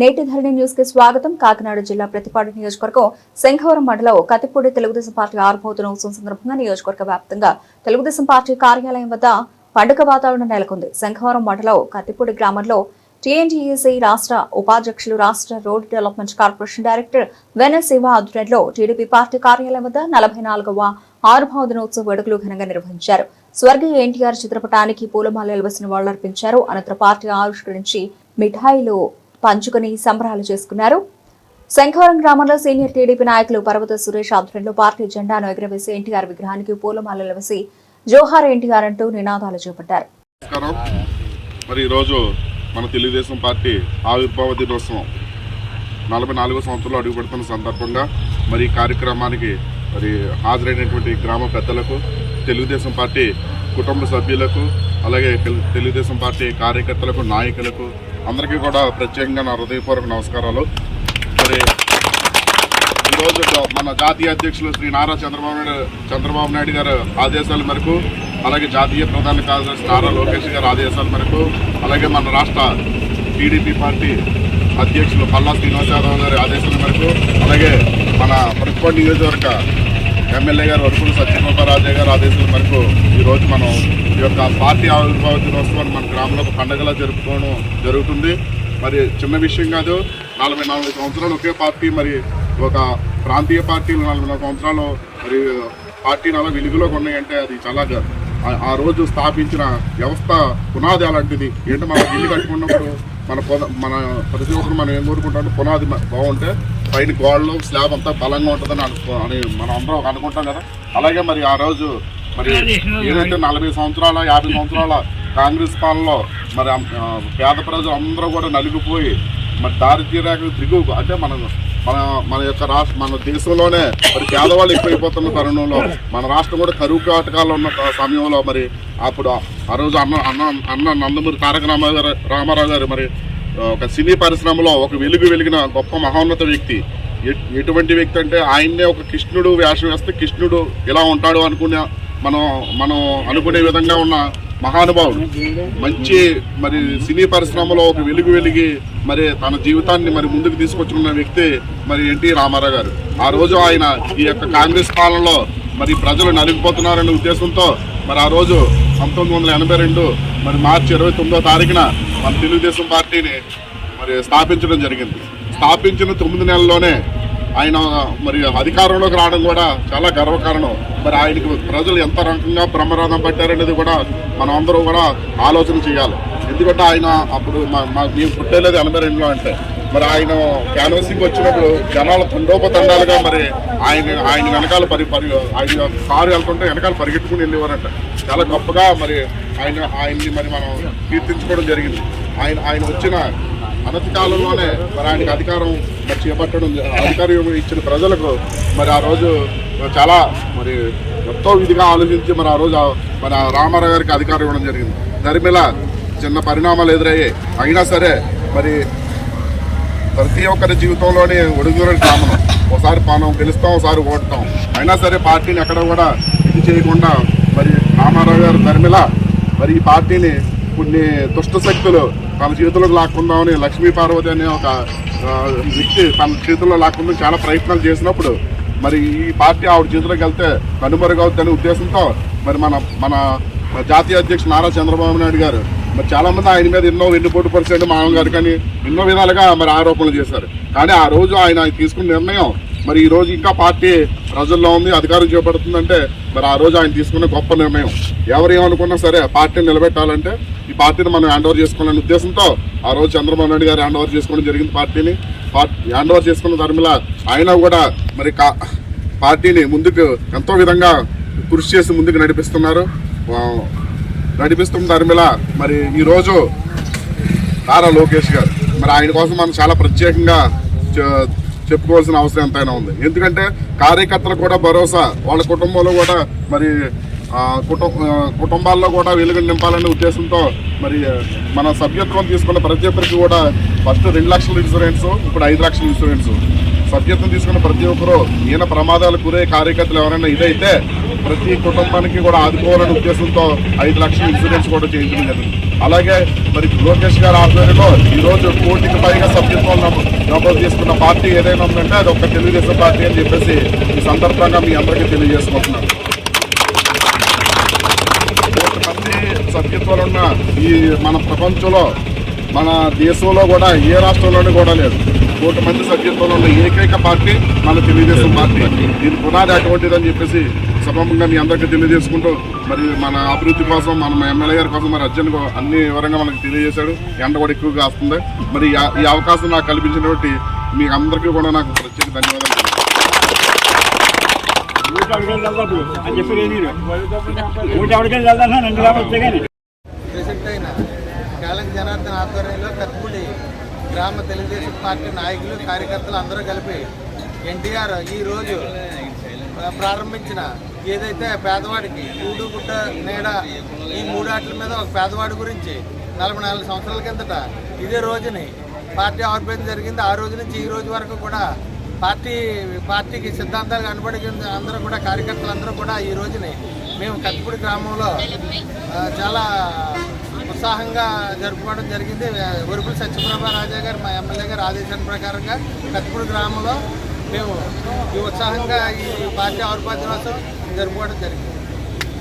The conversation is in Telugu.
నేటి ధరణి న్యూస్ కి స్వాగతం. కాకినాడ జిల్లా ప్రతిపాడు నియోజకవర్గం శంఖవరం మండలం కతిపూడి తెలుగుదేశం పార్టీ ఆవిర్భావ దినోత్సవం సందర్భంగా నియోజకవర్గ వ్యాప్తంగా తెలుగుదేశం పార్టీ కార్యాలయం వద్ద పండుగ వాతావరణం నెలకొంది. శంఖవరం మండలం కతిపూడి గ్రామంలో టీఎన్టీయూసీ రాష్ట్ర ఉపాధ్యక్షులు, రాష్ట్ర road development corporation director Vena Shiva ఆధ్వర్యంలో టీడీపీ పార్టీ కార్యాలయం వద్ద 44వ ఆవిర్భావ దినోత్సవ వేడుకలు ఘనంగా నిర్వహించారు. స్వర్గీయ ఎన్టీఆర్ చిత్రపటానికి పూలమాలలు వేసి నివాళులర్పించారు. అనంతరం పార్టీ ఆవిష్కరించి మిఠాయిలు పంచుకుని సంబరాలు చేసుకున్నారు. శంఖవరం గ్రామంలో సీనియర్ టీడీపీ నాయకులు పర్వత సురేష్ ఆధ్వర్యంలో పార్టీ జెండాను ఎగురవేసి ఎన్టీఆర్ విగ్రహానికి పూలమాలలు వేసి జోహార్ ఎన్టీఆర్ అంటూ నినాదాలు చేపట్టారు. మరి ఈరోజు మన తెలుగుదేశం పార్టీ ఆవిర్భావ దినోత్సవం 44వ సంవత్సరంలో అడుగుపెడుతున్న సందర్భంగా మరి ఈ కార్యక్రమానికి మరి హాజరైనటువంటి గ్రామ పెద్దలకు, తెలుగుదేశం పార్టీ కుటుంబ సభ్యులకు, అలాగే తెలుగుదేశం పార్టీ కార్యకర్తలకు, నాయకులకు అందరికీ కూడా ప్రత్యేకంగా నా హృదయపూర్వక నమస్కారాలు. మరి ఈరోజు మన జాతీయ అధ్యక్షులు శ్రీ నారా చంద్రబాబు నాయుడు గారు ఆదేశాల మేరకు, అలాగే జాతీయ ప్రధాన కార్యదర్శి నారా లోకేష్ గారి ఆదేశాల మేరకు, అలాగే మన రాష్ట్ర టీడీపీ పార్టీ అధ్యక్షులు పల్లా శ్రీనివాస్ యాదవ్ గారి ఆదేశాల మేరకు, అలాగే మన ప్రతిపాడు నియోజకవర్గ ఎమ్మెల్యే గారు వరకుడు సత్యగోపాలరాజయ్య గారి ఆదేశాల మేరకు ఈరోజు మనం ఈ యొక్క పార్టీ ఆవిర్భావ దినోత్సవాన్ని మన గ్రామంలో పండుగలా జరుపుకోవడం జరుగుతుంది. మరి చిన్న విషయం కాదు. 44 సంవత్సరాలు ఒకే పార్టీ, మరి ఒక ప్రాంతీయ పార్టీలు 44 సంవత్సరాలు మరి పార్టీలు అలా వెలుగులోకి ఉన్నాయంటే అది చాలా ఆ రోజు స్థాపించిన వ్యవస్థ పునాది అలాంటిది. ఏంటంటే మనం ఇల్లు కట్టుకున్నప్పుడు మన ప్రతి ఒక్కరు మనం ఏం కోరుకుంటాం, పునాది బాగుంటే పైన గోడలు స్లాబ్ అంతా బలంగా ఉంటుందని అని మనం అందరం అనుకుంటాం కదా. అలాగే మరి ఆ రోజు మరి ఏదైతే 40 సంవత్సరాల 50 సంవత్సరాల కాంగ్రెస్ పాలనలో మరి పేద ప్రజలు అందరూ కూడా నలిగిపోయి మరి దారిద్ర్య రేఖ దిగువ, అంటే మన యొక్క రాష్ట్ర మన దేశంలోనే మరి పేదవాళ్ళు ఎక్కువైపోతున్న తరుణంలో మన రాష్ట్రం కూడా కరువు కాటకాల్లో ఉన్న సమయంలో మరి అప్పుడు ఆ రోజు అన్న నందమూరి తారక రామారావు గారు మరి ఒక సినీ పరిశ్రమలో ఒక వెలిగిన గొప్ప మహోన్నత వ్యక్తి. ఎటువంటి వ్యక్తి అంటే ఆయన్నే ఒక కృష్ణుడు వేషం వేస్తే కృష్ణుడు ఇలా ఉంటాడు మనం అనుకునే విధంగా ఉన్న మహానుభావుడు. మంచి మరి సినీ పరిశ్రమలో ఒక వెలిగి మరి తన జీవితాన్ని మరి ముందుకు తీసుకొచ్చుకున్న వ్యక్తి మరి ఎన్టీ రామారావు గారు. ఆ రోజు ఆయన ఈ యొక్క కాంగ్రెస్ పాలనలో మరి ప్రజలు నలిగిపోతున్నారనే ఉద్దేశంతో మరి ఆ రోజు 1982 మరి మార్చి 29వ తారీఖున మన తెలుగుదేశం పార్టీని మరి స్థాపించడం జరిగింది. స్థాపించిన 9 నెలల్లోనే ఆయన మరి అధికారంలోకి రావడం కూడా చాలా గర్వకారణం. మరి ఆయనకు ప్రజలు ఎంత రకంగా బ్రహ్మరథం పట్టారనేది కూడా మనం అందరూ కూడా ఆలోచన చేయాలి. ఎందుకంటే ఆయన అప్పుడు మేము పుట్టేలేదు 82లో అంటే మరి ఆయన క్యాన్వసింగ్ వచ్చినప్పుడు జనాలు తండోపతండాలుగా మరి ఆయన వెనకాల ఆయన కారు వెళ్తుంటే వెనకాల పరిగెట్టుకుని వెళ్ళేవారంట. చాలా గొప్పగా మరి ఆయన్ని మరి మనం కీర్తించుకోవడం జరిగింది. ఆయన వచ్చిన అనతి కాలంలోనే మరి ఆయనకు అధికారం మరి చేపట్టడం, అధికారం ఇచ్చిన ప్రజలకు మరి ఆ రోజు చాలా మరి ఎంతో విధిగా ఆలోచించి మరి ఆ రోజు మన రామారావు గారికి అధికారం ఇవ్వడం జరిగింది. దరిమిల చిన్న పరిణామాలు ఎదురయ్యాయి. అయినా సరే మరి ప్రతి ఒక్కరి జీవితంలోనే ఒడుగురని కామనం. ఒకసారి మనం గెలుస్తాం, ఒకసారి ఓడతాం. అయినా సరే పార్టీని ఎక్కడ కూడా ఇది చేయకుండా మరి రామారావు గారు దరిమిల మరి ఈ పార్టీని కొన్ని దుష్ట శక్తులు తన చేతులకు లాక్కుందామని లక్ష్మీ పార్వతి అనే ఒక వ్యక్తి తన చేతుల్లో లాక్కుందాం చాలా ప్రయత్నాలు చేసినప్పుడు మరి ఈ పార్టీ ఆవిడ చేతిలోకి వెళ్తే కనుమరుగవుద్దనే ఉద్దేశంతో మరి మన జాతీయ అధ్యక్షుడు నారా చంద్రబాబు నాయుడు గారు మరి చాలామంది ఆయన మీద ఎన్నో వెన్నుపోటు పరిచయం మామూలు గారు కానీ ఎన్నో విధాలుగా మరి ఆరోపణలు చేశారు. కానీ ఆ రోజు ఆయన తీసుకున్న నిర్ణయం మరి ఈ రోజు ఇంకా పార్టీ ప్రజల్లో ఉంది, అధికారం చేపడుతుందంటే మరి ఆ రోజు ఆయన తీసుకున్న గొప్ప నిర్ణయం. ఎవరు ఏమనుకున్నా సరే పార్టీని నిలబెట్టాలంటే ఈ పార్టీని మనం హ్యాండ్ ఓవర్ చేసుకోవాలనే ఉద్దేశంతో ఆ రోజు చంద్రబాబు నాయుడు గారు హ్యాండ్ ఓవర్ చేసుకోవడం జరిగింది. పార్టీని హ్యాండ్ ఓవర్ చేసుకున్న ధర్మిలా ఆయన కూడా మరి పార్టీని ముందుకు ఎంతో విధంగా కృషి చేసి ముందుకు నడిపిస్తున్న ధర్మిలా మరి ఈరోజు నారా లోకేష్ గారు మరి ఆయన కోసం మనం చాలా ప్రత్యేకంగా చెప్పుకోవాల్సిన అవసరం ఎంతైనా ఉంది. ఎందుకంటే కార్యకర్తలు కూడా భరోసా, వాళ్ళ కుటుంబంలో కూడా మరి కుటుంబాల్లో కూడా వెలుగు నింపాలనే ఉద్దేశంతో మరి మన సభ్యత్వం తీసుకున్న ప్రతి ఒక్కరికి కూడా ఫస్ట్ 2 లక్షల ఇన్సూరెన్స్, ఇప్పుడు 5 లక్షల ఇన్సూరెన్స్. సభ్యత్వం తీసుకున్న ప్రతి ఒక్కరు ఈయన ప్రమాదాలకు గురే కార్యకర్తలు ఎవరైనా ఇదైతే ప్రతి కుటుంబానికి కూడా ఆదుకోవాలనే ఉద్దేశంతో 5 లక్షల ఇన్సూరెన్స్ కూడా చేయించడం జరిగింది. అలాగే మరి లోకేష్ గారి ఆధ్వర్యంలో ఈరోజు 1 కోటికి పైగా సభ్యత్వాలు పార్టీ ఏదైనా ఉందంటే అది ఒక తెలుగుదేశం పార్టీ అని చెప్పేసి ఈ సందర్భంగా మీ అందరికీ తెలియజేసుకుంటున్నాను. మంది సభ్యత్వాలు ఉన్న ఈ మన ప్రపంచంలో మన దేశంలో కూడా ఏ రాష్ట్రంలోనూ కూడా లేదు. 1 కోటి మంది సభ్యత్వంలో ఉన్న ఏకైక పార్టీ మన తెలుగుదేశం పార్టీ. దీని పునాది అటువంటిదని చెప్పేసి సభంగా మీ అందరికీ తెలియజేసుకుంటూ మరి మన అభివృద్ధి కోసం మన ఎమ్మెల్యే గారి కోసం మరి అర్జున్ అన్ని వివరంగా మనకు తెలియజేశాడు. ఎండ కూడా ఎక్కువగా వస్తుంది. మరి ఈ అవకాశం నాకు కల్పించినటువంటి మీకు అందరికీ కూడా నాకు ప్రత్యేక ధన్యవాదాలు. ప్రెసిడెంట్ అయిన కేలం జనార్దన్ ఆధ్వర్యంలో కత్తిపూడి గ్రామ తెలుగుదేశం పార్టీ నాయకులు కార్యకర్తలు అందరూ కలిపి ఎన్టీఆర్ ఈరోజు ప్రారంభించిన ఏదైతే పేదవాడికి కూడు గుడ్డ నీడ ఈ 3 ఆటల మీద ఒక పేదవాడి గురించి 44 సంవత్సరాల కిందట ఇదే రోజుని పార్టీ ఆవిర్భావం జరిగింది. ఆ రోజు నుంచి ఈ రోజు వరకు కూడా పార్టీకి సిద్ధాంతాలు కనబడి అందరూ కూడా కార్యకర్తలందరూ కూడా ఈ రోజుని మేము కత్తిపూడి గ్రామంలో చాలా ఉత్సాహంగా జరుపుకోవడం జరిగింది. వరుపుల సత్యప్రభ రాజా గారు మా ఎమ్మెల్యే గారి ఆదేశాల ప్రకారంగా కత్తిపూడి గ్రామంలో మేము ఈ ఉత్సాహంగా ఈ పార్టీ ఆవిర్భావ దినోత్సవం జరుపుకోవడం జరిగింది.